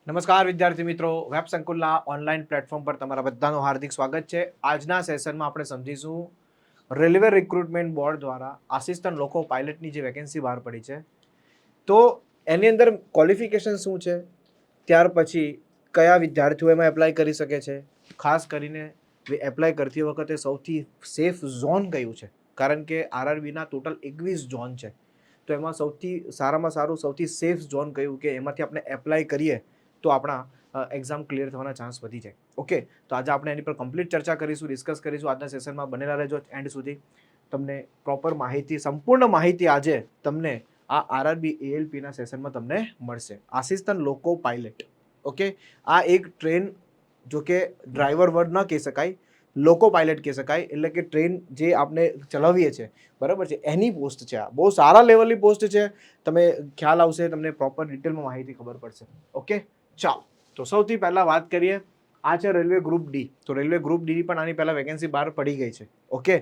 નમસ્કાર વિદ્યાર્થી મિત્રો, વેબ સંકુલના ઓનલાઈન પ્લેટફોર્મ પર તમારા બધાનું હાર્દિક સ્વાગત છે. આજના સેશનમાં આપણે સમજીશું રેલવે રિક્રુટમેન્ટ બોર્ડ દ્વારા આસિસ્ટન્ટ લોકો પાયલટની જે વેકેન્સી બહાર પડી છે, તો એની અંદર ક્વોલિફિકેશન શું છે, ત્યાર પછી કયા વિદ્યાર્થીઓ એમાં એપ્લાય કરી શકે છે, ખાસ કરીને એપ્લાય કરતી વખતે સૌથી સેફ ઝોન કયું છે, કારણ કે આરઆરબીના ટોટલ 21 ઝોન છે. તો એમાં સૌથી સારામાં સારું સૌથી સેફ ઝોન કયું કે એમાંથી આપણે એપ્લાય કરીએ તો આપણા એક્ઝામ ક્લિયર થવાના ચાન્સ વધી જાય. ઓકે, તો આજે આપણે એની પર કમ્પ્લીટ ચર્ચા કરીશું, ડિસ્કસ કરીશું. આજના સેશનમાં બનેલા રહેજો એન્ડ સુધી. તમને પ્રોપર માહિતી, સંપૂર્ણ માહિતી આજે તમને આ આરઆરબી એએલપીના સેશનમાં તમને મળશે. Assistant loco pilot. ઓકે, આ એક ટ્રેન, જો કે ડ્રાઈવર વર્ડ ન કહી શકાય, લોકો પાયલટ કહી શકાય, એટલે કે ટ્રેન જે આપણે ચલાવીએ છીએ, બરાબર છે, એની પોસ્ટ છે. આ બહુ સારા લેવલની પોસ્ટ છે. તમે ખ્યાલ આવશે, તમને પ્રોપર ડિટેલમાં માહિતી ખબર પડશે. ઓકે, ચાલો, તો સૌથી પહેલા વાત કરીએ. આ છે રેલવે ગ્રુપ ડી. તો રેલવે ગ્રુપ ડી પણ આની પહેલા વેકેન્સી બહાર પડી ગઈ છે. ઓકે,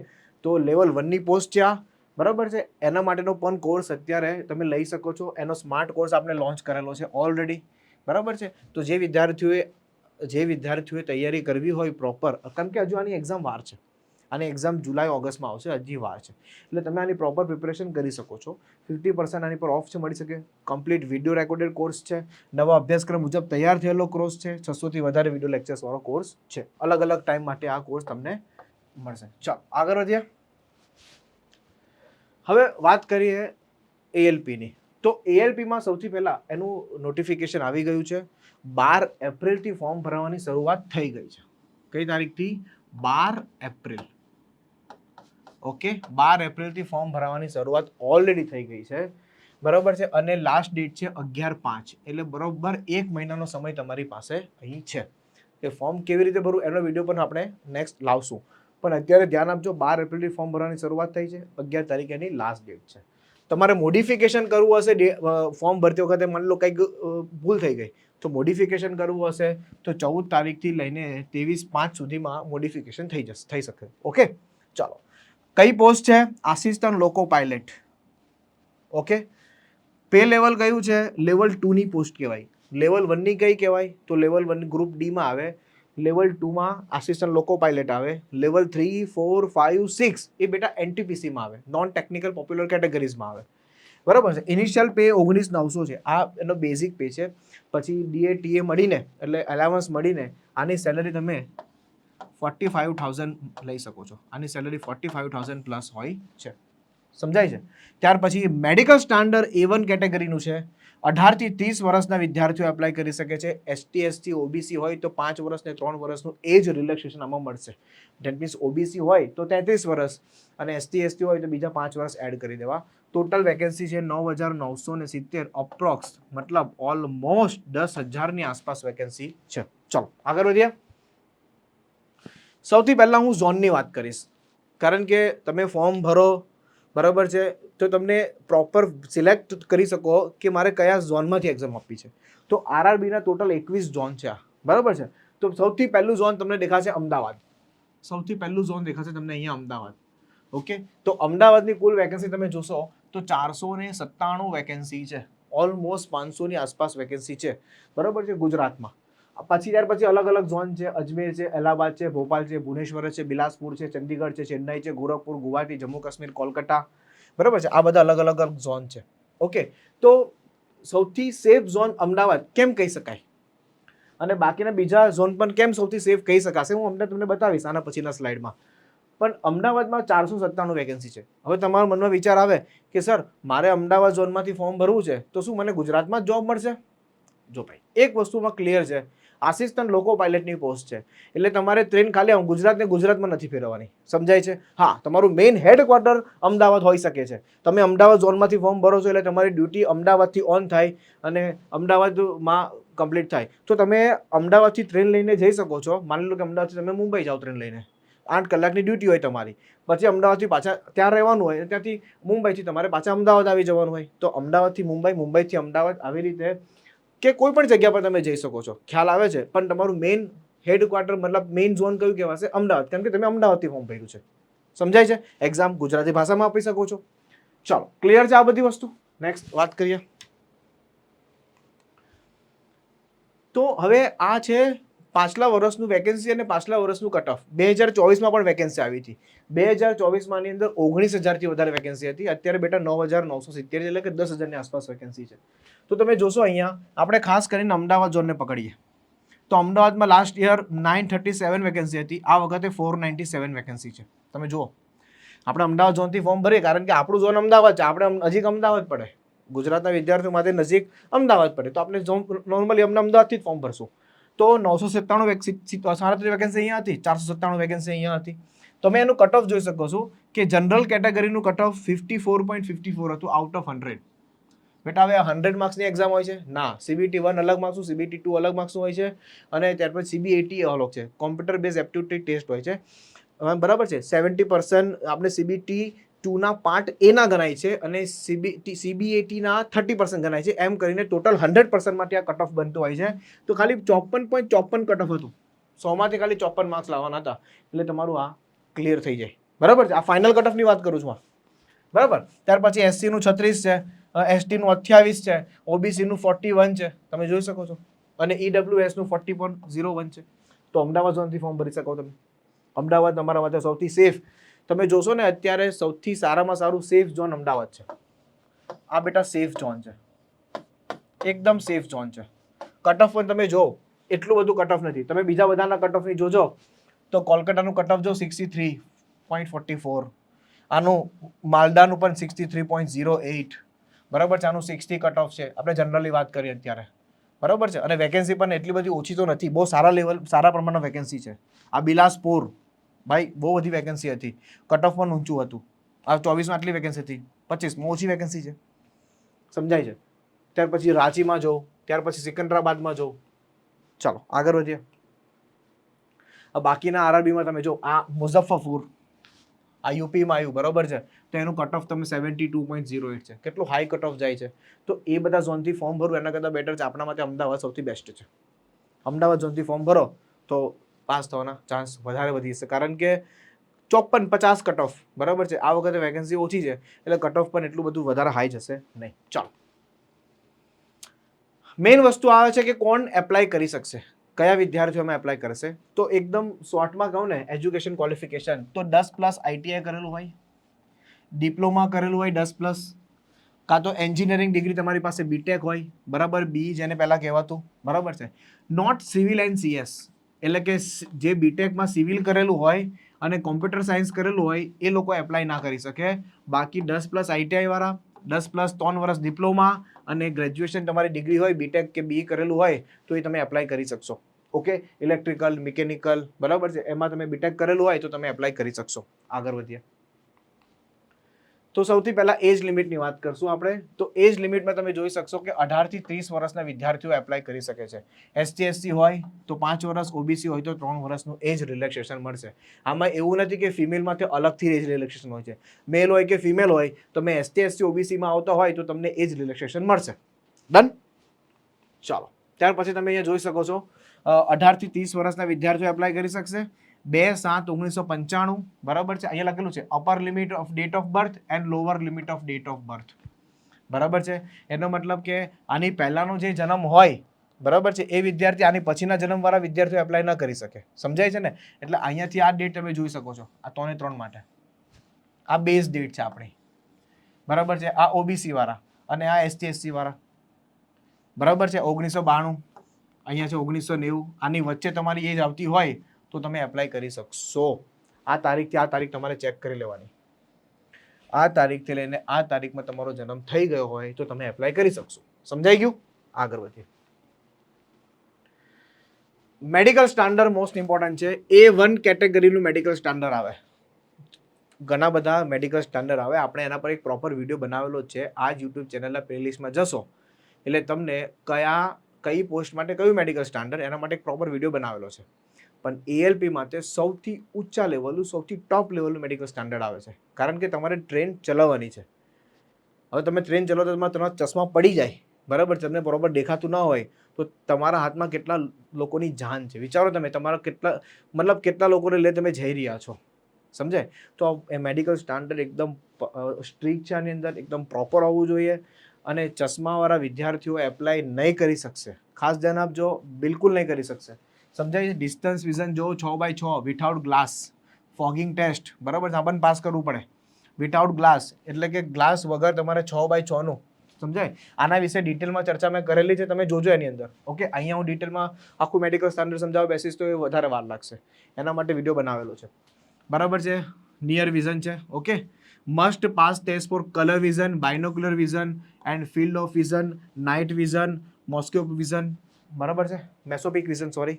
તો લેવલ 1ની પોસ્ટ છે આ, બરાબર છે. એના માટેનો પણ કોર્સ અત્યારે તમે લઈ શકો છો. એનો સ્માર્ટ કોર્સ આપણે લોન્ચ કરેલો છે ઓલરેડી, બરાબર છે. તો જે વિદ્યાર્થીઓએ તૈયારી કરવી હોય પ્રોપર, કારણ કે હજુ આની એક્ઝામ વાર છે, આની એક્ઝામ જુલાઈ ઓગસ્ટમાં આવશે, હજી વાર છે, એટલે તમે આની પ્રોપર પ્રિપરેશન કરી શકો છો. 50% આની પર ઓફ છે, મળી શકે. કમ્પ્લીટ વિડીયો રેકોર્ડેડ કોર્સ છે, નવા અભ્યાસક્રમ મુજબ તૈયાર થયેલો કોર્સ છે, 600થી વધારે વિડીયો લેક્ચર્સ વાળો કોર્સ છે. અલગ અલગ ટાઈમ માટે આ કોર્સ તમને મળશે. ચાલો આગળ વધીએ. હવે વાત કરીએ એએલપીની. તો એએલપીમાં સૌથી પહેલા એનું નોટિફિકેશન આવી ગયું છે. 12 એપ્રિલથી ફોર્મ ભરવાની શરૂઆત થઈ ગઈ છે. કઈ તારીખથી? 12 એપ્રિલ. ઓકે, 12 એપ્રિલથી ફોર્મ ભરવાની શરૂઆત ઓલરેડી થઈ ગઈ છે, બરોબર છે. અને લાસ્ટ ડેટ છે 11/5, એટલે બરોબર 1 મહિનાનો સમય તમારી પાસે અહીં છે કે ફોર્મ કેવી રીતે ભરવું, એનો વિડીયો પણ આપણે નેક્સ્ટ લાવશું. પણ અત્યારે ધ્યાન આપજો, 12 એપ્રિલથી ફોર્મ ભરવાની શરૂઆત થઈ છે, 11 તારીખે એની લાસ્ટ ડેટ છે. તમારે મોડિફિકેશન કરવું હશે, ફોર્મ ભરતી વખતે માની લો કંઈક ભૂલ થઈ ગઈ, તો મોડિફિકેશન કરવું હશે તો 14 તારીખથી લઈને 23/5 સુધીમાં મોડિફિકેશન થઈ શકે. ઓકે, ચાલો. કઈ પોસ્ટ છે? Assistant loco pilot. Okay, pay level કયું છે? લેવલ 2ની પોસ્ટ કહેવાય. લેવલ 1ની કઈ કહેવાય? તો લેવલ 1 ગ્રુપ ડીમાં આવે. લેવલ 2માં આસિસ્ટન્ટ લોકો પાયલટ આવે. લેવલ 3, 4, 5, 6 એ બેટા એનટીપીસીમાં આવે, નોન ટેકનિકલ પોપ્યુલર કેટેગરીઝમાં આવે, બરાબર છે. ઇનિશિયલ પે 19,900 છે, આ એનો બેઝિક પે છે. પછી ડીએ મળીને, એટલે એલાવન્સ મળીને આની સેલરી તમે 45,000 લઈ શકો છો. આની સેલરી 45,000 પ્લસ હોય છે, સમજાય છે. ત્યાર પછી મેડિકલ સ્ટાન્ડર્ડ A1 કેટેગરીનું છે. 18 થી 30 વર્ષના વિદ્યાર્થીઓ એપ્લાય કરી શકે છે. એસટી, એસટી, ઓબીસી હોય તો 5 વર્ષ ને 3 વર્ષનું એજ રિલેક્સેશન આમાં મળશે. ધેટ મીન્સ ઓબીસી હોય તો 33 વર્ષ અને એસટી, એસટી હોય તો બીજા 5 વર્ષ એડ કરી દેવા. ટોટલ વેકેન્સી છે 9,970 અપ્રોક્સ, મતલબ ઓલમોસ્ટ 10,000ની આસપાસ વેકેન્સી છે. ચલો આગળ વધીએ. સૌથી પહેલા હું ઝોનની વાત કરીશ, કારણ કે તમે ફોર્મ ભરો, બરાબર છે, તો તમને પ્રોપર સિલેક્ટ કરી શકો કે મારે કયા ઝોનમાંથી એક્ઝામ આપવી છે. તો આરઆરબીના ટોટલ 21 ઝોન છે, બરાબર છે. તો સૌથી પહેલું ઝોન તમને દેખાશે અમદાવાદ. સૌથી પહેલું ઝોન દેખાશે તમને અહીંયા અમદાવાદ. ઓકે, તો અમદાવાદની કુલ વેકેન્સી તમે જોશો તો 497 વેકેન્સી છે, ઓલમોસ્ટ 500ની આસપાસ વેકેન્સી છે, બરાબર છે, ગુજરાતમાં. પછી ત્યાર પછી અલગ અલગ ઝોન છે. અજમેર છે, અલ્હાબાદ છે, ભોપાલ છે, ભુવનેશ્વર છે, બિલાસપુર છે, ચંદીગઢ છે, ચેન્નાઈ છે, ગોરખપુર, ગુવાહાટી, જમ્મુ કાશ્મીર, કોલકાતા, બરાબર છે. આ બધા અલગ અલગ ઝોન છે. ઓકે, તો સૌથી સેફ ઝોન અમદાવાદ કેમ કહી શકાય, અને બાકીના બીજા ઝોન પણ કેમ સૌથી સેફ કહી શકાશે, હું અમને તમને બતાવીશ આના પછીના સ્લાઇડમાં. પણ અમદાવાદમાં 497 વેકેન્સી છે. હવે તમારા મનમાં વિચાર આવે કે સર મારે અમદાવાદ ઝોનમાંથી ફોર્મ ભરવું છે, તો શું મને ગુજરાતમાં જ જોબ મળશે? જો ભાઈ, એક વસ્તુમાં ક્લિયર છે, આસિસ્ટન્ટ લોકો પાયલટની પોસ્ટ છે, એટલે તમારે ટ્રેન ખાલી ગુજરાતમાં નથી ફેરવવાની, સમજાય છે? હા, તમારું મેઇન હેડક્વાર્ટર અમદાવાદ હોઈ શકે છે. તમે અમદાવાદ ઝોનમાંથી ફોર્મ ભરો છો એટલે તમારી ડ્યુટી અમદાવાદથી ઓન થાય અને અમદાવાદમાં કમ્પ્લીટ થાય. તો તમે અમદાવાદથી ટ્રેન લઈને જઈ શકો છો. માની લો કે અમદાવાદથી તમે મુંબઈ જાઓ ટ્રેન લઈને, 8 કલાકની ડ્યુટી હોય તમારી, પછી અમદાવાદથી પાછા ત્યાં રહેવાનું હોય, ત્યાંથી મુંબઈથી તમારે પાછા અમદાવાદ આવી જવાનું હોય, તો અમદાવાદથી મુંબઈ, મુંબઈથી અમદાવાદ, આવી રીતે કે કોઈ પણ જગ્યા પર તમે જઈ શકો છો. ખ્યાલ આવે છે? પણ તમારું મેઇન હેડક્વાર્ટર, મતલબ મેઇન ઝોન કયું કહેવાશે? અમદાવાદ, કેમ કે તમે અમદાવાદથી ફોર્મ ભર્યું છે, સમજાય છે? એક્ઝામ ગુજરાતી ભાષામાં આપી શકો છો. ચાલો, ક્લિયર છે આ બધી વસ્તુ? નેક્સ્ટ વાત કરીએ. તો હવે આ છે પાછલા વર્ષનું વેકેન્સી અને પાછલા વર્ષનું કટ ઓફ. 2024માં પણ વેકેન્સી આવી હતી. 2024માં અંદર 19,000થી વધારે વેકેન્સી હતી. અત્યારે બેટા 9,970 એટલે કે 10,000ની આસપાસ વેકેન્સી છે. તો તમે જોશો અહીંયા આપણે ખાસ કરીને અમદાવાદ ઝોનને પકડીએ તો અમદાવાદમાં લાસ્ટ યર 937 વેકેન્સી હતી. આ વખતે 497 વેકેન્સી છે. તમે જુઓ આપણે અમદાવાદ ઝોનથી ફોર્મ ભરીએ કારણ કે આપણું ઝોન અમદાવાદ છે. આપણે નજીક અમદાવાદ પડે. ગુજરાતના વિદ્યાર્થીઓ માટે નજીક અમદાવાદ પડે તો આપણે નોર્મલી અમદાવાદથી જ ફોર્મ ભરશું. તો 997 વેકેન્સી અહીંયા હતી, 497 વેકેન્સી અહીંયા હતી. તમે એનું કટ ઓફ જોઈ શકો છો કે જનરલ કેટેગરીનું કટ ઓફ 54.54 હતું આઉટ ઓફ 100. બેટા હવે 100 માર્ક્સની એક્ઝામ હોય છે ના. CBT 1 અલગ માર્ક્સનું, CBT 2 અલગ માર્ક્સનું હોય છે અને ત્યાર પછી CBAT અલગ છે. કોમ્પ્યુટર બેઝ એપ્ટિટ્યુડ ટેસ્ટ હોય છે. બરાબર છે. 70% આપણે CBT 2ના પાર્ટ A ના ગણાય છે અને CBATના 30% ગણાય છે. એમ કરીને ટોટલ 100% માટે આ કટ ઓફ બનતું હોય છે. તો ખાલી 54.54 કટ ઓફ હતું. 100માંથી ખાલી 54 માર્ક્સ લાવવાના હતા એટલે તમારું આ ક્લિયર થઈ જાય. બરાબર છે. આ ફાઇનલ કટ ઓફની વાત કરું છું. બરાબર. ત્યાર પછી SCનું 36 છે, STનું 28 છે, OBCનું 41 છે. તમે જોઈ શકો છો અને EWSનું 40.01 છે. તો અમદાવાદ ઝોનથી ફોર્મ ભરી શકો તમે. અમદાવાદ તમારા માટે સૌથી સેફ. તમે જોશો ને અત્યારે સૌથી સારામાં સારું સેફ ઝોન અમદાવાદ છે. આ બેટા સેફ ઝોન છે, એકદમ સેફ ઝોન છે. કટ ઓફ પણ તમે જો એટલું બધું કટ ઓફ નથી. તમે બીજા બધાના કટ ઓફની જોજો તો કોલકાતાનું કટ ઓફ જો 63.44, આનું માલદાનું પણ 63.08. બરાબર છે. આનું 60 કટ ઓફ છે. આપણે જનરલી વાત કરીએ અત્યારે. બરાબર છે. અને વેકેન્સી પણ એટલી બધી ઓછી તો નથી. બહુ સારા પ્રમાણમાં વેકેન્સી છે. આ બિલાસપુર ભાઈ બહુ બધી વેકેન્સી હતી. કટ ઓફ પણ ઊંચું હતું. આ 24માં આટલી વેકેન્સી હતી, 25માં ઓછી વેકેન્સી છે. સમજાય છે. ત્યાર પછી રાંચીમાં જો, ત્યાર પછી સિકંદરાબાદમાં જો. ચાલો આગળ વધીએ. બાકીના RRBમાં તમે જો આ મુઝફ્ફરપુર આ યુપીમાં આવ્યું. બરાબર છે. તો એનું કટ ઓફ તમે 72.08 છે. કેટલું હાઈ કટ ઓફ જાય છે. તો એ બધા ઝોનથી ફોર્મ ભરવું એના કરતાં બેટર છે. આપણા માટે અમદાવાદ સૌથી બેસ્ટ છે. અમદાવાદ ઝોનથી ફોર્મ ભરો તો પાસ થવાના ચાન્સ વધારે વધી જશે કારણ કે 54-50 કટ ઓફ. બરાબર છે. આ વખતે વેકેન્સી ઓછી છે એટલે કટ ઓફ પણ એટલું બધું વધારે હાઈ જશે નહીં. ચાલો મેઇન વસ્તુ આવે છે કે કોણ એપ્લાય કરી શકશે, કયા વિદ્યાર્થીઓ એમાં એપ્લાય કરશે. તો એકદમ શોર્ટમાં કહું ને એજ્યુકેશન ક્વોલિફિકેશન તો 10+ ITI કરેલું હોય, ડિપ્લોમા કરેલું હોય 10+, કાં તો એન્જિનિયરિંગ ડિગ્રી તમારી પાસે BTech હોય. બરાબર. બી જેને પહેલાં કહેવાતું. બરાબર છે. નોટ સિવિલ એન્ડ CS એટલે કે જે BTechમાં સિવિલ કરેલું હોય અને કોમ્પ્યુટર સાયન્સ કરેલું હોય એ લોકો એપ્લાય ના કરી શકે. બાકી 10+ ITI વાળા, 10+ 3 વર્ષ ડિપ્લોમા અને ગ્રેજ્યુએશન તમારી ડિગ્રી હોય BTech કે BE કરેલું હોય તો એ તમે એપ્લાય કરી શકશો. ઓકે. Electrical, mechanical. બરાબર છે. એમાં તમે BTech કરેલું હોય તો તમે એપ્લાય કરી શકશો. આગળ વધીએ તો સૌથી પહેલા એજ લિમિટની વાત કરશું આપણે. તો એજ લિમિટમાં તમે જોઈ શકશો કે 18થી 30 વર્ષના વિદ્યાર્થીઓ એપ્લાય કરી શકે છે. ST/SC હોય તો 5 વર્ષ, OBC હોય તો 3 વર્ષનું એજ રિલેક્સેશન મળશે. આમાં એવું નથી કે ફિમેલમાંથી અલગથી એજ રિલેક્સેશન હોય છે. મેલ હોય કે ફિમેલ હોય તમે ST/SC OBCમાં આવતા હોય તો તમને એજ રિલેક્સેશન મળશે. ડન. ચાલો ત્યાર પછી તમે અહીંયા જોઈ શકો છો 18થી 30 વર્ષના વિદ્યાર્થીઓ એપ્લાય કરી શકશે. 2/7/1995. બરાબર છે. અહીંયા લખેલું છે upper limit of date of birth and lower limit of date of birth. બરાબર છે. એનો મતલબ કે આની પહેલાનો જે જન્મ હોય બરાબર છે એ વિદ્યાર્થી આની પછીના જન્મવાળા વિદ્યાર્થીઓ એપ્લાય ન કરી શકે. સમજાય છે ને. એટલે અહીંયાથી આ ડેટ તમે જોઈ શકો છો. આ 3 માટે આ બેઝ ડેટ છે આપણી. બરાબર છે. આ OBC વાળા અને આ ST/SC વાળા. બરાબર છે. 1992 અહીંયા છે 1990. આની વચ્ચે તમારી એજ આવતી હોય તો તમે એપ્લાય કરી શકશો. આ તારીખથી આ તારીખ તમારે ચેક કરી લેવાની. આ તારીખથી લઈને આ તારીખમાં તમારો જન્મ થઈ ગયો હોય તો તમે એપ્લાય કરી શકશો. સમજાઈ ગયું. આગળ વધીએ. મેડિકલ સ્ટાન્ડર્ડ મોસ્ટ ઇમ્પોર્ટન્ટ છે. A1 કેટેગરીનું મેડિકલ સ્ટાન્ડર્ડ આવે. ઘણા બધા મેડિકલ સ્ટાન્ડર્ડ આવે. આપણે એના પર એક પ્રોપર વિડીયો બનાવેલો છે. આ જ યુટ્યુબ ચેનલના પ્લેલિસ્ટમાં જશો એટલે તમને કઈ પોસ્ટ માટે કયું મેડિકલ સ્ટાન્ડર્ડ એના માટે એક પ્રોપર વિડીયો બનાવેલો છે. પણ ALP માટે સૌથી ઊંચા લેવલનું, સૌથી ટોપ લેવલનું મેડિકલ સ્ટાન્ડર્ડ આવે છે. કારણ કે તમારે ટ્રેન ચલાવવાની છે. હવે તમે ટ્રેન ચલાવતા તમારા ચશ્મા પડી જાય. બરાબર. તમને બરોબર દેખાતું ના હોય તો તમારા હાથમાં કેટલા લોકોની જાન છે. વિચારો તમે તમારા કેટલા લોકોને લઈ તમે જઈ રહ્યા છો. સમજાય. તો એ મેડિકલ સ્ટાન્ડર્ડ એકદમ સ્ટ્રિક્ટ છે. આની અંદર એકદમ પ્રોપર હોવું જોઈએ. અને ચશ્માવાળા વિદ્યાર્થીઓ એપ્લાય નહીં કરી શકશે. ખાસ ધ્યાન આપજો, બિલકુલ નહીં કરી શકશે. સમજાય છે? ડિસ્ટન્સ વિઝન જો 6x6 without glass fogging test, બરાબર છે, આપણને પાસ કરવું પડે. વિથઆઉટ ગ્લાસ એટલે કે ગ્લાસ વગર તમારે 6x6નું, સમજાય? આના વિશે ડિટેલમાં ચર્ચા મેં કરેલી છે, તમે જોજો એની અંદર. ઓકે, અહીંયા હું ડિટેલમાં આખું મેડિકલ સ્ટાન્ડર્ડ સમજાવવા બેસીશ તો એ વધારે વાર લાગશે. એના માટે વિડીયો બનાવેલો છે, બરાબર છે. નિયર વિઝન છે. Okay, must pass test for colour vision, binocular vision and field of vision, night vision, મોસ્કોપ વિઝન, બરાબર છે, મેસોપિક વિઝન, સોરી.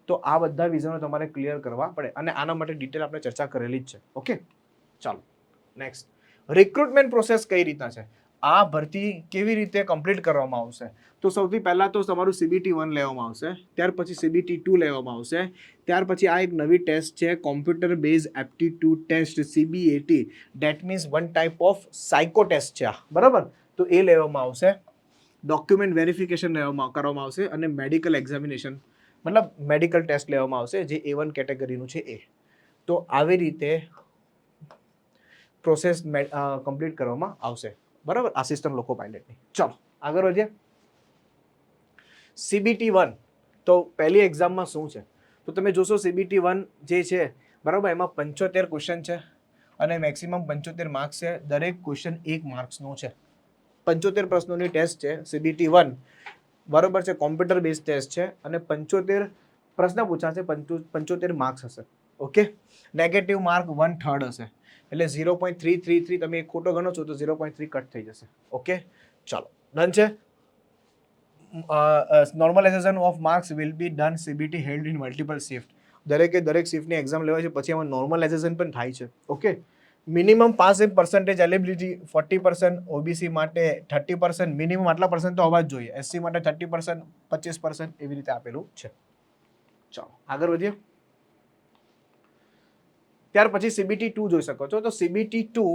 તો આ બધા વિઝનો તમારે ક્લિયર કરવા પડે અને આના માટે ડિટેલ આપણે ચર્ચા કરેલી જ છે. ઓકે, ચાલો નેક્સ્ટ. રિક્રુટમેન્ટ પ્રોસેસ કઈ રીતના છે, આ ભરતી કેવી રીતે કમ્પ્લીટ કરવામાં આવશે? તો સૌથી પહેલાં તો તમારું CBT-1 લેવામાં આવશે, ત્યાર પછી CBT-2 લેવામાં આવશે, ત્યાર પછી આ એક નવી ટેસ્ટ છે, computer base aptitude test, CBAT, that means one type of psycho test છે આ, બરાબર? તો એ લેવામાં આવશે. ડોક્યુમેન્ટ વેરિફિકેશન કરવામાં આવશે અને મેડિકલ એક્ઝામિનેશન મતલબ મેડિકલ ટેસ્ટ લેવામાં આવશે, જે A1 કેટેગરીનું છે એ. તો આવી રીતે પ્રોસેસ કમ્પ્લીટ કરવામાં આવશે, બરાબર, આસિસ્ટન્ટ લોકો પાયલટની. ચલો આગળ વધીએ. CBT-1 તો પહેલી એક્ઝામમાં શું છે, તો તમે જોશો CBT-1 જે છે, બરાબર, એમાં 75 ક્વેશ્ચન છે અને મેક્સિમમ 75 માર્ક્સ છે. દરેક ક્વેશ્ચન 1 માર્ક્સનો છે. 75 પ્રશ્નોની ટેસ્ટ છે CBT-1, બરાબર છે, કોમ્પ્યુટર બેઝ ટેસ્ટ છે અને 75 પ્રશ્ન પૂછાશે, 75 માર્ક્સ હશે. ઓકે, નેગેટિવ માર્ક 1/3 હશે, એટલે 0.333 તમે એક ખોટો ગણો છો તો 0.3 કટ થઈ જશે. ઓકે, ચાલો ડન છે. Normalisation of marks will be done CBT held in multiple shift. દરેક શિફ્ટની એક્ઝામ લેવાય છે, પછી એમાં નોર્મલાઇઝેશન પણ થાય છે. Okay, minimum pass in percentage eligibility 40%, OBC માટે 30%, મિનિમમ આટલા પર્સન્ટ તો હોવા જ જોઈએ, SC માટે 30%, 25% એવી રીતે આપેલું છે. ચાલો આગળ વધીએ. ત્યાર પછી CBT-2 જોઈ શકો છો. તો CBT-2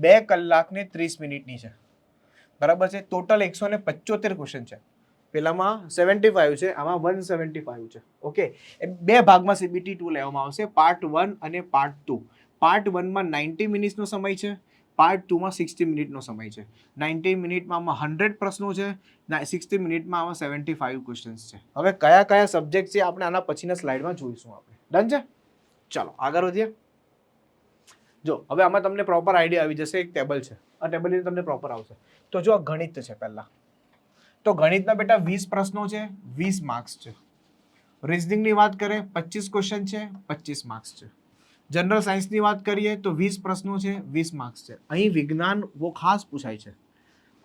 2 કલાક ને 30 મિનિટની છે, બરાબર છે. ટોટલ 175 ક્વેશ્ચન છે. પેલામાં 75 છે, આમાં 175 છે. ઓકે, બે ભાગમાં CBT-2 લેવામાં આવશે, પાર્ટ 1 અને પાર્ટ 2. પાર્ટ 1માં 90 મિનિટ્સનો સમય છે, પાર્ટ 2માં 60 મિનિટનો સમય છે. 90 મિનિટમાં આમાં 100 પ્રશ્નો છે, 60 મિનિટમાં આમાં 75 ક્વેશ્ચન્સ છે. હવે કયા કયા સબ્જેક્ટ છે આપણે આના પછીના સ્લાઇડમાં જોઈશું આપણે. ડન છે? ચાલો આગળ વધીએ. જો હવે આમાં તમને પ્રોપર આઈડિયા આવી જશે. એક ટેબલ છે, આ ટેબલની તમને પ્રોપર આવશે. તો જો આ ગણિત છે પહેલા, તો ગણિતના બેટા 20 પ્રશ્નો છે, 20 માર્ક્સ છે. રીઝનિંગની વાત કરીએ 25 ક્વેશ્ચન છે, 25 માર્ક્સ છે. જનરલ સાયન્સની વાત કરીએ તો 20 પ્રશ્નો છે, 20 માર્ક્સ છે. અહીં વિજ્ઞાન બહુ ખાસ પૂછાય છે,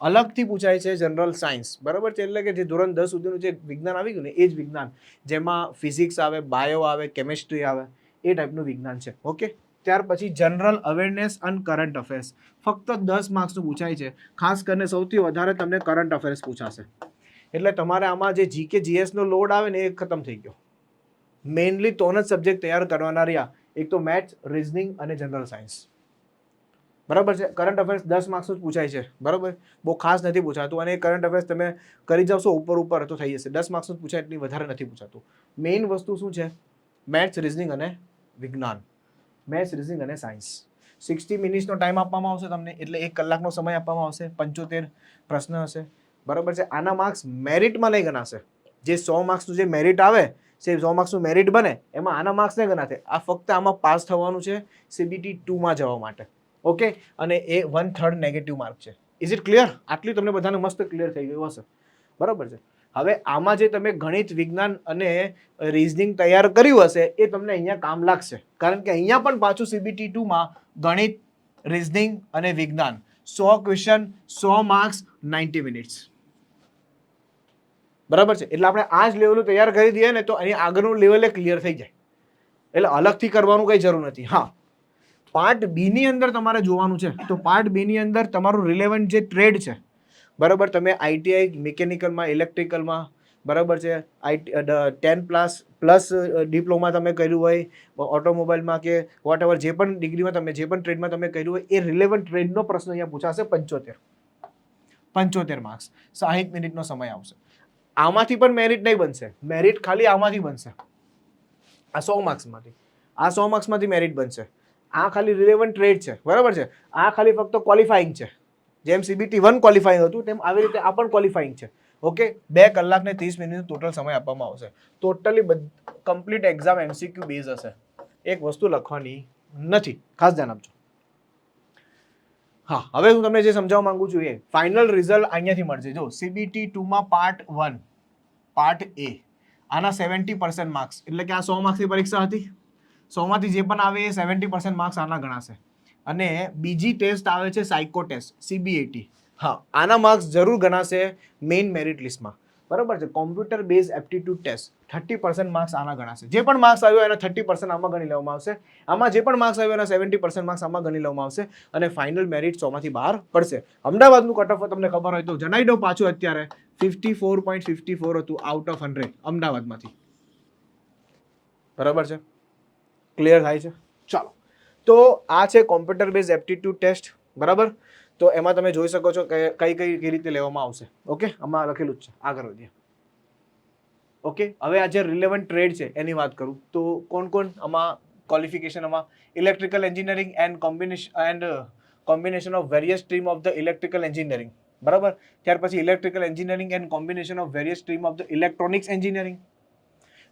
અલગથી પૂછાય છે જનરલ સાયન્સ, બરાબર છે. એટલે કે જે ધોરણ 10 સુધીનું જે વિજ્ઞાન આવી ગયું ને એ જ વિજ્ઞાન, જેમાં ફિઝિક્સ આવે, બાયો આવે, કેમેસ્ટ્રી આવે, એ ટાઈપનું વિજ્ઞાન છે. ઓકે, ત્યાર પછી જનરલ અવેરનેસ અને કરંટ અફેર્સ, ફક્ત 10 માર્ક્સનું પૂછાય છે. ખાસ કરીને સૌથી વધારે તમને કરંટ અફેર્સ પૂછાશે, એટલે તમારે આમાં જે GK GSનો લોડ આવે ને એ ખતમ થઈ ગયો. મેઇનલી 3 જ સબ્જેક્ટ તૈયાર કરવાના રહ્યા, એક તો મેથ્સ, રીઝનિંગ અને જનરલ સાયન્સ, બરાબર છે. કરંટ અફેર્સ 10 માર્ક્સનું જ પૂછાય છે, બરાબર, બહુ ખાસ નથી પૂછાતું. અને કરંટ અફેર્સ તમે કરી જાવશો ઉપર તો થઈ જશે. 10 માર્ક્સનું પૂછાય એટલી વધારે નથી પૂછાતું. મેઇન વસ્તુ શું છે? મેથ્સ, રીઝનિંગ અને વિજ્ઞાન, મેથ્સ, રીઝનિંગ અને સાયન્સ. 60 મિનિટ્સનો ટાઈમ આપવામાં આવશે તમને, એટલે 1 કલાકનો સમય આપવામાં આવશે. 75 પ્રશ્ન હશે, બરાબર છે. આના માર્ક્સ મેરિટમાં નહીં ગણાશે. જે 100 માર્ક્સનું જે મેરિટ આવે છે, 100 માર્ક્સનું મેરિટ બને, એમાં આના માર્ક્સ નહીં ગણાશે. આ ફક્ત આમાં પાસ થવાનું છે CBT-2માં જવા માટે. ઓકે, અને એ 1/3 નેગેટિવ માર્ક છે. Is it clear? આટલી તમને બધાને મસ્ત ક્લિયર થઈ ગયું હશે, બરાબર છે. હવે આમાં જે તમે ગણિત, વિજ્ઞાન અને રીઝનિંગ તૈયાર કર્યું હશે એ તમને અહીંયા કામ લાગશે, કારણ કે અહીંયા પણ પાછું CBT-2માં ગણિત, રીઝનિંગ અને વિજ્ઞાન 100 ક્વેશ્ચન, 100 માર્ક્સ, 90 મિનિટ્સ, બરાબર છે. એટલે આપણે આ જ લેવલ તૈયાર કરી દઈએ ને તો અહીં આગળનું લેવલે ક્લિયર થઈ જાય, એટલે અલગથી કરવાનું કંઈ જરૂર નથી. હા, પાર્ટ બી ની અંદર તમારે જોવાનું છે, તો પાર્ટ બી ની અંદર તમારું રિલેવન્ટ જે ટ્રેડ છે, બરાબર, તમે ITI મિકેનિકલમાં, ઇલેક્ટ્રિકલમાં, બરાબર છે, 10 પ્લસ ડિપ્લોમા તમે કર્યું હોય, ઓટોમોબાઈલમાં કે વોટ એવર જે પણ ડિગ્રીમાં તમે જે પણ ટ્રેડમાં તમે કર્યું હોય, એ રિલેવન્ટ ટ્રેડનો પ્રશ્ન અહીંયા પૂછાશે. 75 માર્ક્સ, 60 મિનિટનો સમય આવશે. આમાંથી પણ મેરિટ નહીં બનશે, મેરિટ ખાલી આમાંથી બનશે, આ 100 માર્ક્સમાંથી. આ 100 માર્ક્સમાંથી મેરિટ બનશે. આ ખાલી રિલેવન્ટ ટ્રેડ છે, બરાબર છે. આ ખાલી ફક્ત ક્વોલિફાઈંગ છે, જેમ CBT 1 ક્વોલિફાઈંગ હતું તેમ આવી રીતે આ પણ ક્વોલિફાઈંગ છે. ઓકે, 2 કલાક ને 30 મિનિટનો ટોટલ સમય આપવામાં આવશે. Totally complete exam MCQ base હશે, એક વસ્તુ લખવાની નથી, ખાસ ધ્યાન આપજો. હા, હવે હું તમને જે સમજાવવા માંગુ છું એ ફાઇનલ રિઝલ્ટ અહીંયાથી મળશે. જો CBT 2 માં પાર્ટ 1 પાર્ટ A આના 70% માર્ક્સ, એટલે કે આ 100 માર્ક્સની પરીક્ષા હતી, 100 માંથી જે પણ આવે એ 70% માર્ક્સ આના ગણાશે. અને બીજી ટેસ્ટ આવે છે સાયકો ટેસ્ટ CBAT. હા, આના માર્ક્સ જરૂર ગણાશે મેઇન મેરિટ લિસ્ટમાં, બરાબર છે. Computer base aptitude test 30% marks આના ગણાશે. જે પણ માર્ક્સ આવ્યો એના 30% આમાં ગણી લેવામાં આવશે. આમાં જે પણ માર્ક્સ આવ્યો એના 70% માર્ક્સ આમાં ગણી લેવામાં આવશે અને ફાઇનલ મેરિટ 100 માંથી બહાર પડશે. અમદાવાદનું કટ ઓફ તમને ખબર હોય તો જણાવી દઉં પાછું, અત્યારે 54.54 હતું આઉટ ઓફ 100 અમદાવાદમાંથી. બરાબર છે, ક્લિયર થાય છે? ચાલો, તો આ છે કોમ્પ્યુટર બેઝ એપ્ટિટ્યુડ ટેસ્ટ, બરાબર. તો એમાં તમે જોઈ શકો છો કે કઈ રીતે લેવામાં આવશે. ઓકે, આમાં લખેલું જ છે. આગળ વધીએ. ઓકે, હવે આ જે રિલેવન્ટ ટ્રેડ છે એની વાત કરું તો કોણ આમાં ક્વોલિફિકેશન, આમાં electrical engineering and combination of various stream of the electrical engineering, બરાબર. ત્યાર પછી electrical engineering and combination of various stream of the electronics engineering,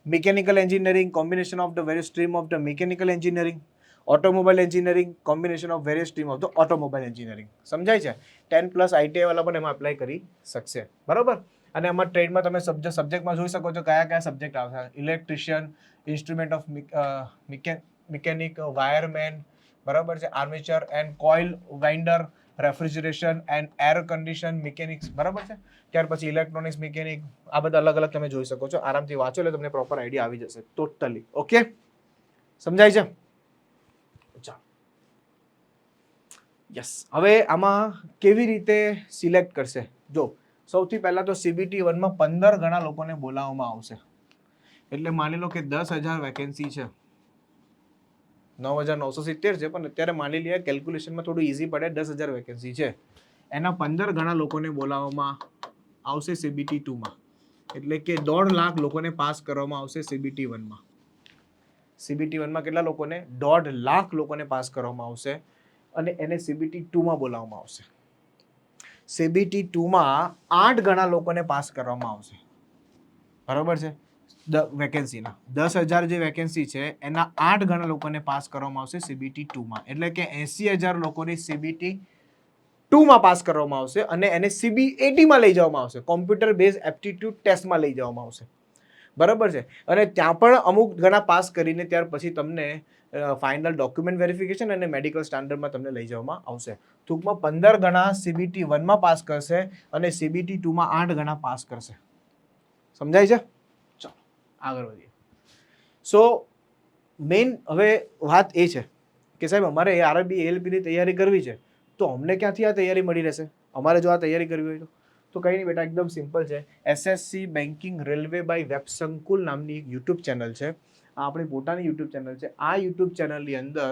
mechanical engineering combination of the various stream of the mechanical engineering, automobile engineering combination of various stream of the automobile engineering. સમજાય છે? 10+ ITI વાળા પણ એમાં apply કરી શકશે, બરાબર. અને એમાં ટ્રેડમાં તમે સબ્જેક્ટમાં જોઈ શકો છો કયા સબ્જેક્ટ આવશે. Electrician, instrument of mechanic, wireman, બરાબર છે, armature and coil winder, refrigeration and air condition mechanics, બરાબર છે. ત્યાર પછી ઇલેક્ટ્રોનિક્સ મિકેનિક, આ બધા અલગ અલગ તમે જોઈ શકો છો. આરામથી વાંચો એટલે તમને પ્રોપર આઈડિયા આવી જશે ટોટલી. ઓકે, સમજાય છે? ચાલો, યસ. હવે આમાં કેવી રીતે સિલેક્ટ કરશે? જો સૌથી પહેલા તો CBT 1 માં 15 ગણા લોકોને બોલાવવામાં આવશે. એટલે માની લો કે 10,000 વેકેન્સી છે, 9,970 છે, પણ અત્યારે માની લઈએ કેલ્ક્યુલેશનમાં થોડું ઈઝી પડે, 10,000 વેકેન્સી છે, એના 15 ગણા લોકોને બોલાવવામાં આવશે CBT 2 માં. એટલે કે 1.5 લાખ લોકોને પાસ કરવામાં આવશે CBT 1 માં. CBT 1 માં કેટલા લોકોને? 1.5 લાખ લોકોને પાસ કરવામાં આવશે અને એને CBT 2 માં બોલાવવામાં આવશે. CBT 2 માં 8 ગણા લોકોને પાસ કરવામાં આવશે, બરાબર છે. વેકેન્સીના 10,000 જે વેકેન્સી છે એના 8 ગણા લોકોને પાસ કરવામાં આવશે CBT 2 માં. એટલે કે 80,000 લોકોની CBT 2 માં પાસ કરવામાં આવશે અને એને CBAT માં લઈ જવામાં આવશે, કોમ્પ્યુટર બેઝ એપ્ટિટ્યુડ ટેસ્ટમાં લઈ જવામાં આવશે, બરાબર છે. અને ત્યાં પણ અમુક ગણા પાસ કરીને ત્યાર પછી તમને ફાઇનલ ડોક્યુમેન્ટ વેરિફિકેશન અને મેડિકલ સ્ટાન્ડર્ડમાં તમને લઈ જવામાં આવશે. ટૂંકમાં 15 ગણા CBT 1 માં પાસ કરશે અને CBT 2 માં 8 ગણા પાસ કરશે. સમજાય છે? ચાલો આગળ વધીએ. સો મેઇન હવે વાત એ છે કે સાહેબ અમારે RRB ALP ની તૈયારી કરવી છે, તો અમને ક્યાંથી આ તૈયારી મળી રહેશે? અમારે જો આ તૈયારી કરવી હોય તો કંઈ નહીં બેટા, એકદમ સિમ્પલ છે. SSC banking railway by web Sankul નામની એક યુટ્યુબ ચેનલ છે. આ આપણી પોતાની યુટ્યુબ ચેનલ છે. આ યુટ્યુબ ચેનલની અંદર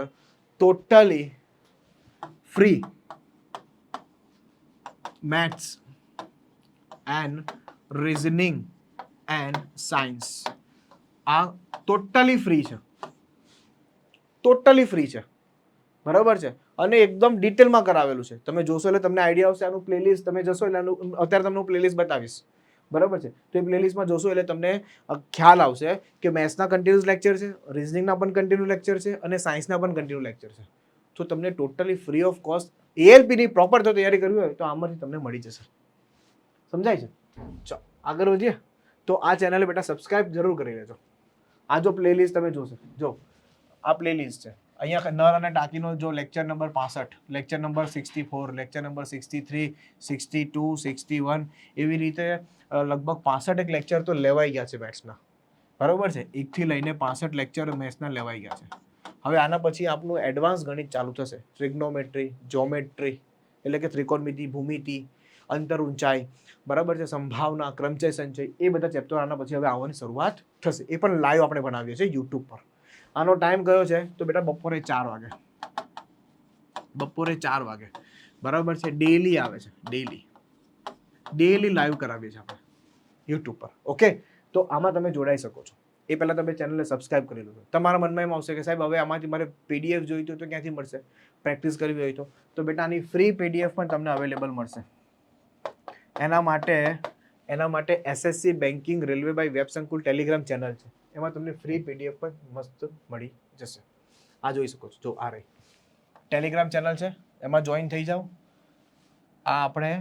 totally free maths and reasoning and science, આ ટોટલી ફ્રી છે, ટોટલી ફ્રી છે, બરાબર છે. અને એકદમ ડિટેલમાં કરાવેલું છે. તમે જોશો એટલે તમને આઈડિયા આવશે. આનું પ્લેલિસ્ટ તમે જશો એટલે અત્યારે તમને પ્લેલિસ્ટ બતાવીશ, બરાબર છે. તો એ પ્લેલિસ્ટમાં જોશો એટલે તમને ખ્યાલ આવશે કે મેથ્સના કન્ટિન્યુઅસ લેક્ચર છે, રિઝનિંગના પણ કન્ટિન્યુ લેક્ચર છે અને સાયન્સના પણ કન્ટિન્યુ લેક્ચર છે. તો તમને totally free of cost ALP ની પ્રોપર જો તૈયારી કરવી હોય તો આમાંથી તમને મળી જશે. સમજાય છે? ચાલો આગળ વધીએ. તો આ ચેનલ બેટા સબસ્ક્રાઇબ જરૂર કરી લેજો. આ જો પ્લેલિસ્ટ તમે જોશો, જો આ પ્લેલિસ્ટ છે, અહીંયા નર અને ટાંકીનો જો lecture number 65, lecture number 64, lecture number 63, 62, 61, એવી રીતે લગભગ 65 લેક્ચર તો લેવાઈ ગયા છે મેથ્સના, બરાબર છે. 1 થી લઈને 65 લેક્ચર મેથ્સના લેવાઈ ગયા છે. હવે આના પછી આપણું એડવાન્સ ગણિત ચાલુ થશે. ટ્રિગ્નોમેટ્રી, જ્યોમેટ્રી એટલે કે ત્રિકોણમિતિ, ભૂમિતિ, અંતર ઊંચાઈ, બરાબર છે, સંભાવના, ક્રમચય સંચય, એ બધા ચેપ્ટર આના પછી હવે આવવાની શરૂઆત થશે. એ પણ લાઈવ આપણે ભણાવીએ છીએ યુટ્યુબ પર. આનો ટાઈમ કયો છે તો બેટા બપોરે 4 વાગે, બપોરે 4 વાગે, બરાબર છે. ડેલી આવે છે, ડેલી લાઈવ કરાવીએ છીએ આપણે યુટ્યુબ પર. ઓકે, તો આમાં તમે જોડાઈ શકો છો. એ પહેલાં તમે ચેનલને સબસ્ક્રાઇબ કરી લો. તમારા મનમાં એમ આવશે કે સાહેબ હવે આમાંથી મારે PDF જોઈતું તો ક્યાંથી મળશે? પ્રેક્ટિસ કરવી હોય તો બેટા આની ફ્રી પીડીએફ પણ તમને અવેલેબલ મળશે. એના માટે SSC banking railway by web Sankul Telegram channel છે, એમાં તમને ફ્રી પીડીએફ પણ મસ્ત મળી જશે. આ જોઈ શકો છો, જો આ રહી ટેલિગ્રામ ચેનલ છે, એમાં જોઈન થઈ જાઓ. આ આપણે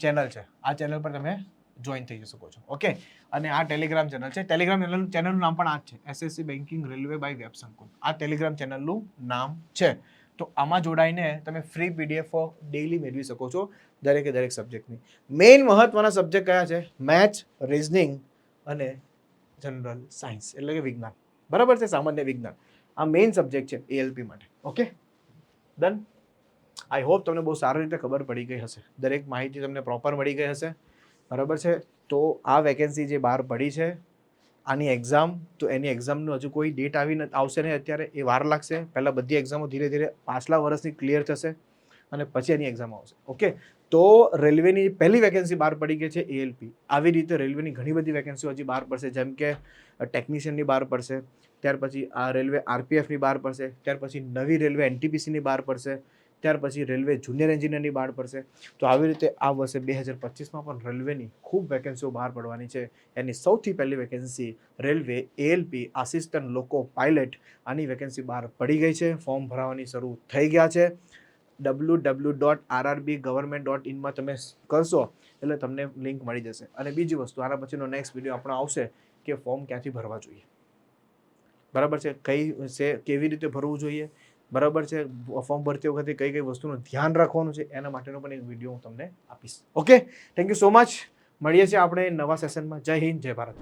ચેનલ છે, આ ચેનલ પર તમે જોઈન થઈ શકો છો. ઓકે, અને આ ટેલિગ્રામ ચેનલ છે. ટેલિગ્રામ ચેનલનું નામ પણ આ જ છે, SSC banking railway by web Sankul. આ ટેલિગ્રામ ચેનલનું નામ છે. તો આમાં જોડાઈને તમે ફ્રી પીડીએફ ડેઈલી મેળવી શકો છો દરેકે દરેક સબ્જેક્ટની. મેઇન મહત્વના સબ્જેક્ટ કયા છે? મેથ્સ, રિઝનિંગ અને જનરલ સાયન્સ એટલે કે વિજ્ઞાન. બરાબર છે, સામાન્ય વિજ્ઞાન. આ મેઇન સબ્જેક્ટ છે એએલપી માટે. Okay, done. આઈ હોપ તમને બહુ સારી રીતે ખબર પડી ગઈ હશે, દરેક માહિતી તમને પ્રોપર મળી ગઈ હશે. બરાબર છે. તો આ વેકેન્સી જે બહાર પડી છે આની એક્ઝામ, તો એની એક્ઝામનું હજુ કોઈ ડેટ આવશે નહીં અત્યારે, એ વાર લાગશે. પહેલાં બધી એક્ઝામો ધીરે ધીરે પાછલા વર્ષની ક્લિયર થશે અને પછી એની એક્ઝામ આવશે. ઓકે, તો રેલવેની પહેલી વેકેન્સી બહાર પડી ગઈ છે એએલપી. આવી રીતે રેલવેની ઘણી બધી વેકેન્સીઓ હજી બહાર પડશે, જેમ કે ટેકનિશિયનની બહાર પડશે, ત્યાર પછી આ રેલવે આરપીએફની બહાર પડશે, ત્યાર પછી નવી રેલવે એનટીપીસીની બહાર પડશે, ત્યાર પછી રેલવે જુનિયર એન્જિનિયરની બહાર પડશે. તો આવી રીતે આ વર્ષે 2025માં પણ રેલવેની ખૂબ વેકેન્સીઓ બહાર પડવાની છે. એની સૌથી પહેલી vacancy railway ALP assistant loco pilot, આની વેકેન્સી બહાર પડી ગઈ છે. ફોર્મ ભરાવાની શરૂ થઈ ગયા છે. www.rrbgovernment.in માં તમે કરશો એટલે તમને લિંક મળી જશે. અને બીજી વસ્તુ, આના પછીનો નેક્સ્ટ વિડીયો આપણો આવશે કે ફોર્મ ક્યાંથી ભરવા જોઈએ. બરાબર છે, કેવી રીતે ભરવું જોઈએ, બરાબર છે, ફોર્મ ભરતી વખતે કઈ કઈ વસ્તુનું ધ્યાન રાખવાનું છે, એના માટેનો પણ એક વિડીયો હું તમને આપીશ. Okay, thank you so much. મળીએ છીએ આપણે નવા સેશનમાં. જય હિન્દ, જય ભારત.